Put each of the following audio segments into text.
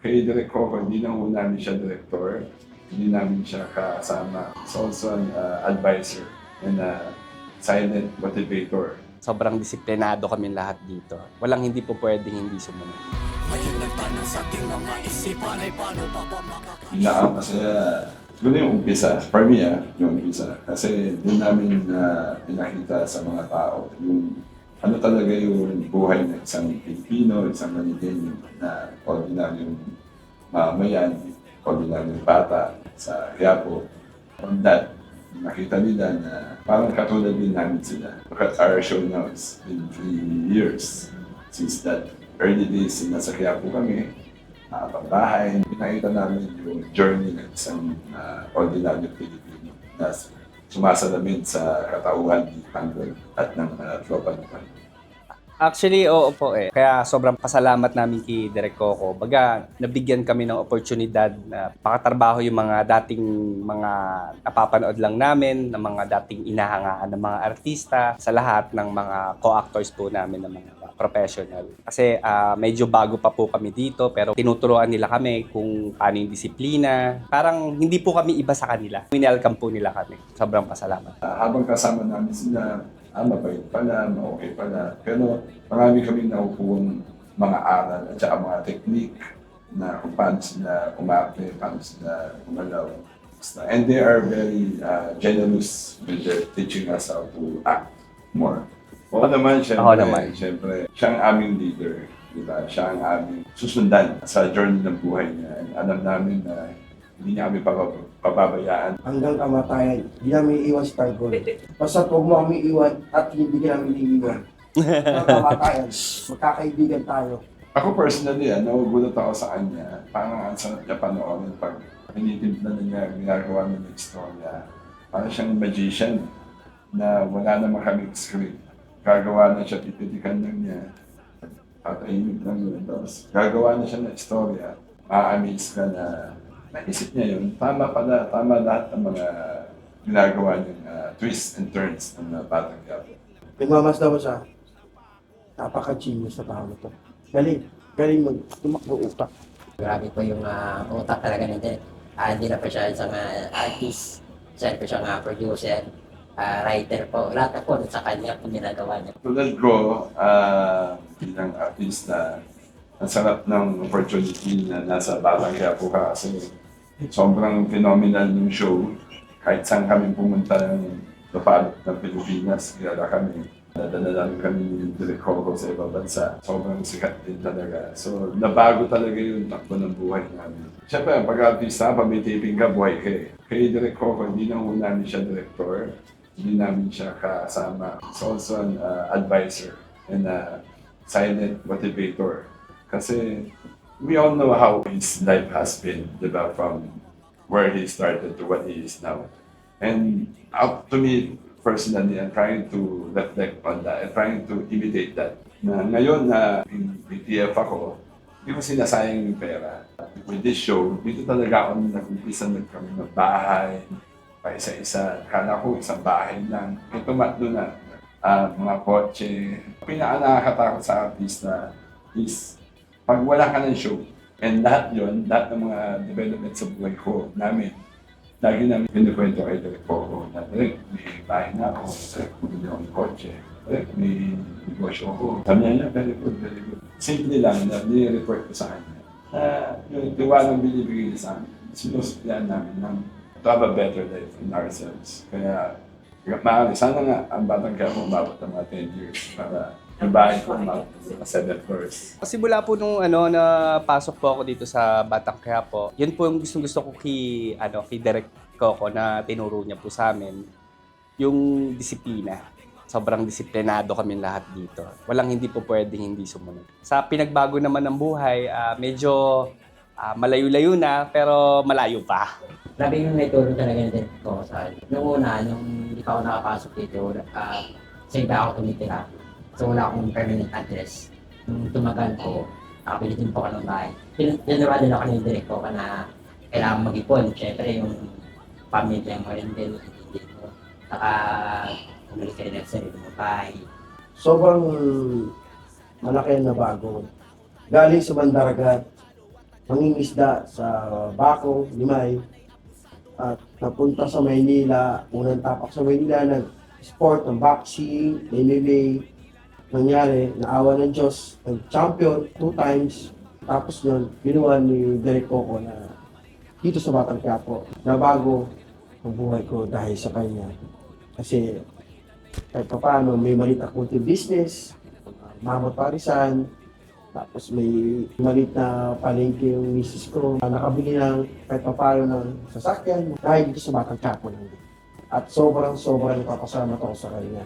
Kay Direk Coco, hindi na ho namin siya director, hindi namin siya kasama. He's also an advisor and a silent motivator. Sobrang disiplinado kami lahat dito. Walang hindi po pwedeng hindi sumunod. Ngayon nagtanong sa ating mga isipan ay paano pa ba Masaya. Siguro yung umpisa, for me yung umpisa. Kasi doon namin pinakita sa mga tao yung ano talaga yung buhay ng isang Pilipino, isang Manileño na ordinaryong mamayan, ordinaryong bata sa Quiapo. On that, nakita nila na parang katulad din namin sila. Look at our show now, it's been 3 years since that early days na nasa Quiapo kami. Pagbahay, pinakita namin yung journey ng isang ordinaryong Pilipino na sumasalamin sa katauhan ni Tanggol at ng tropa naman. Actually, oo po eh. Kaya sobrang pasalamat namin kay Direk Coco. Baga, nabigyan kami ng oportunidad na pakatrabaho yung mga dating mga napapanood lang namin, ng mga dating inahangaan ng mga artista, sa lahat ng mga co-actors po namin ng mga professional. Kasi medyo bago pa po kami dito, pero tinuturuan nila kami kung paano yung disiplina. Parang hindi po kami iba sa kanila. Winelcome po nila kami. Sobrang pasalamat. Habang kasama namin sila, mabait pala, okay pala. Pero marami kami nakukuhang mga aral at saka mga technique na kung paano sila umarte, paano sila umalaw. And they are very generous with their teaching us how to act more. Oo naman, siyempre, siya ang aming leader. Diba? Siya ang aming susundan sa journey ng buhay niya. And alam namin na hindi niya kami pababayaan. Hanggang kamatayan, hindi namin iiwan si Tanggol. Basta huwag mo kami iwan at hindi ka namin iiwan. Hanggang kamatayan, magkakaibigan tayo. Ako personally, nagugulat ako sa kanya. Parang ang sarap niya panoorin pag pinitimpla na niya, ginagawa niya ng istorya. Parang siyang magician na wala namang kaming script. Gagawa na siya, tititikan lang niya. Patahimik lang yun. Tapos gagawa na siya ng istorya. Ma-amaze ka na naisip niya yun. Tama pala, tama lahat ng mga ginagawa niyang twists and turns ng Batang Quiapo. Nagmamasda ko sa napaka-genius na tao na to. Galing tumakbo utak. Grabe po yung utak talaga nito. Hindi na pa siya isang artist, siya pa siyang producer, writer po. Lahat na po sa kanya po ginagawa niya. Tulad ko, bilang artista, ang sarap ng opportunity na nasa Batang Quiapo ka kasi sobrang phenomenal ng show. Kahit saan kami pumunta ng lapalot ng Pilipinas, kilala kami. Nadala namin kami ni Direk Coco sa ibang bansa. Sobrang sikat din talaga. So, nabago talaga yung takbo ng buhay namin. Siyempre, pag artista, pag may taping ka, buhay ka eh. Kay Direk Coco, hindi na ho namin siya director. Hindi namin siya kasama. He's also an advisor and a silent motivator. Kasi we all know how his life has been, di ba, from where he started to what he is now. And up to me, personally, I'm trying to reflect on that and trying to imitate that. Na ngayon na in BTF ako, hindi ko sinasayang yung pera. With this show, dito talaga ako nag-umpisa kami ng bahay, pa isa-isa. Kala ko isang bahay lang. Ito matlo na, mga kotse. Pinaka-nakakatakot sa artista is pag wala ka ng show, and lahat yun, lahat ng mga development sa buhay ko, namin, lagi namin pinukwento kay Direk Coco na Direk, may bahay na ako, Direk, bumili ako ng kotse, Direk, may negosyo ako. Sabi niya, very good, very good. Simple lang na ni-report ko sa kanya. Yung tiwalang binibigay niya sa amin, sinusuklian namin ng to have a better life in ourselves. Kaya, sana nga ang Batang Quiapo umabot ng mga 10 years para yung bahay ko umabot ng 7 floors. Simula po nung na pasok po ako dito sa Batang Quiapo, yun po yung gusto ko kay Direk Coco na tinuro niya po sa amin, yung disiplina. Sobrang disiplinado kami lahat dito. Walang hindi po pwedeng hindi sumunod. Sa pinagbago naman ng buhay, medyo malayo-layo na, pero malayo pa. Grabe yung naitulong talaga nito ko sa akin. Noong una, nung hindi pa ako nakapasok dito, sa iba ako tumitira. So wala akong permanent address. Nung tumagal ko, nakapilitin po ako ng bahay. Tinuruan din ako ng Direk Coco na kailangan mag-ipon. Siyempre yung pamilya mo rin din, hindi mo. Saka umalis ka rin sa sarili mo bahay. Sobrang malaki na bago. Galing sa Bandaragat, mangingisda sa Baco, Limay. At napunta sa Maynila, unang tapak sa Maynila, nag-sport ng boxing, MMA. Nangyari, naawa ng Diyos, nag-champion 2 times. Tapos yun, ginawa ni Derek Coco na dito sa Batang Quiapo, na bago ang buhay ko dahil sa kanya. Kasi kahit pa paano, may maliit akong business, mamot parisan, tapos may maliit na palengke yung misis ko, nakabili ng kahit pa paano ng sasakyan dahil dito sa Batang Quiapo lang din. At sobrang napapasalamat ako sa kanya.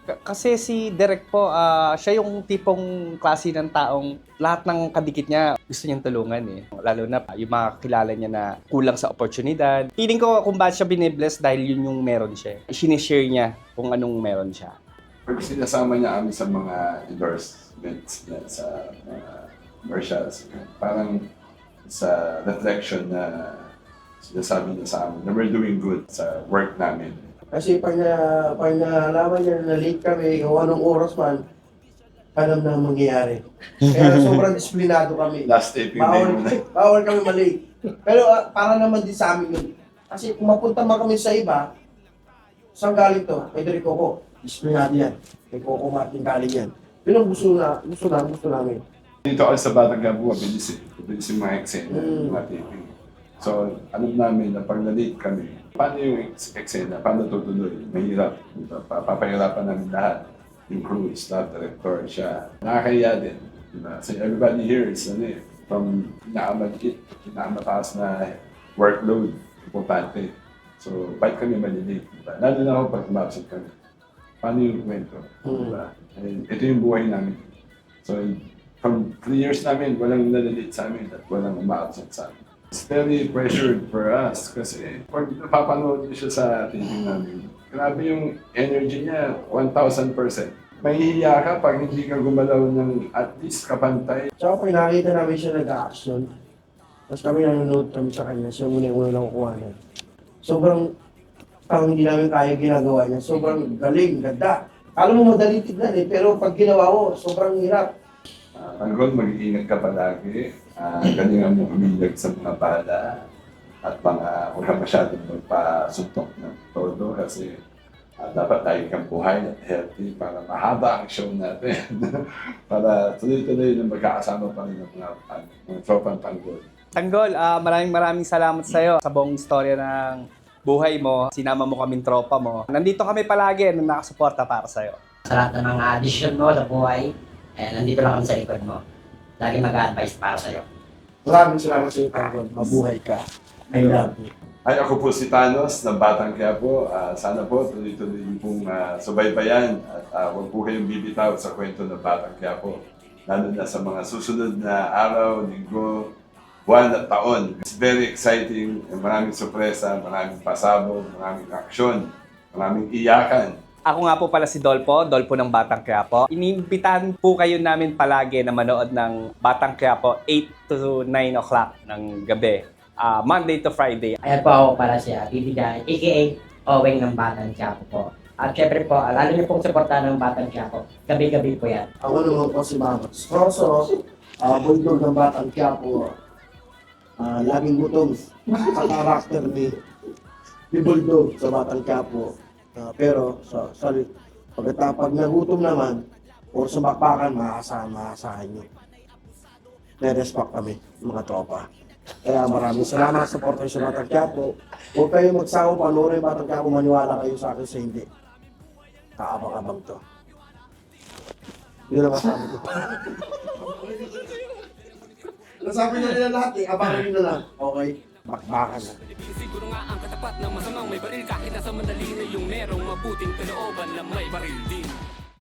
Kasi si Derek po, siya yung tipong klase ng taong lahat ng kadikit niya gusto niyang tulungan eh. Lalo na yung mga kilala niya na kulang sa oportunidad. Feeling ko kung bakit siya binibless dahil yun yung meron siya. Sinishare niya kung anong meron siya. Pag sinasama niya kami sa mga endorsements niya, sa mga commercials, parang sa reflection na sinasabi niya sa amin na we're doing good sa work namin. Kasi pag nalaman niya na late kami, kung anong oras man, alam na ang mangyayari. Kaya sobrang disiplinado kami. Last taping day mo na. Bawal kami malate. Pero para naman din sa amin yun. Kasi kung mapunta man kami sa iba, saan galing to? Kay Derek Coco. Disiplinado yan. Kay Coco Martin galing yan. Yun ang gusto namin. Dito ako sa Batang Quiapo, mabilis yung mga eksena, mga taping. So, alam namin na pag na-late kami, paano yung eksena, paano tutuloy? Mahirap. Diba? Papahirapan namin lahat. Yung crew, staff, director, siya. Nakakahiya din. Diba? So everybody here is from pinakamaliit, pinakamataas na workload, importante. So, bakit kami malilate? Diba? Lalo na ako pag umabsent kami. Paano yung kwento? Diba? And ito yung buhay namin. So, from 3 years namin, walang nalalate sa amin at walang umabsent sa amin. It's very pressured for us kasi pag napapanood niyo siya sa TV namin, grabe yung energy niya, 1,000%. Mahihiya ka pag hindi ka gumalaw ng at least kapantay. Tsaka pag nakita namin siya nag-action, tapos kami nanonood kami sa kanya, siya muna yung unang nakukuha niya. Sobrang hindi namin kaya ginagawa niya. Sobrang galing, ganda. Alam mo madaling tignan eh, pero pag ginawa ko, sobrang hirap. Tanggol, mag-iingat ka palagi. Galingan mo umilag sa mga bala at huwag ka masyadong magpasuntok ng todo kasi dapat tayo kang buhay at healthy para mahaba ang show natin. Para tuloy-tuloy na magkakasama pa rin ng mga tropang Tanggol. Tanggol, maraming salamat sa iyo sa buong istorya ng buhay mo. Sinama mo kaming tropa mo. Nandito kami palagi na nakasuporta para sa iyo. Sa lahat ng mga decision mo sa buhay, nandito lang kami sa likod mo. Lagi mag-a-advise para sa'yo. Maraming salamat sa iyo, Tanggol. Mabuhay ka. I love you. Ay, ako po si Thanos ng Batang Quiapo. Sana po tuloy-tuloy yung pong subaybayan at huwag po kayong bibitaw sa kwento ng Batang Quiapo. Lalo na sa mga susunod na araw, linggo, buwan at taon. It's very exciting. Maraming sorpresa, maraming pasabog, maraming aksyon, maraming iyakan. Ako nga po pala si Dolpo ng Batang Quiapo. Inimbitahan po kayo namin palagi na manood ng Batang Quiapo 8 to 9 o'clock ng gabi. Monday to Friday. Ayan po ako para siya, Bibigan, a.k.a. Oweng ng Batang Quiapo po. At syempre po, lalo niyo pong suportahan ng Batang Quiapo. Gabi-gabi po yan. Ako naman po si Mama Stroso, bulldog ng Batang Quiapo. Laging gutom sa karakter ni Bulldog sa Batang Quiapo. Pero pag nagutom naman, o sumakpakan, maasahan nyo. May-respect kami, mga tropa. Kaya maraming salamat sa support sa Batang Quiapo. Huwag kayo magsawa, panoorin yung Batang Quiapo, maniwala kayo sa akin sa hindi. Kaabang-abang to. Yun ang masabi ko. Nasabi na nila lahat eh, abangan nyo na lang. Okay, bakbakan na. Siguro nga ang katapat ng masamang may baril kahit nasa mandali na yung merong mabuting kalooban na may baril din.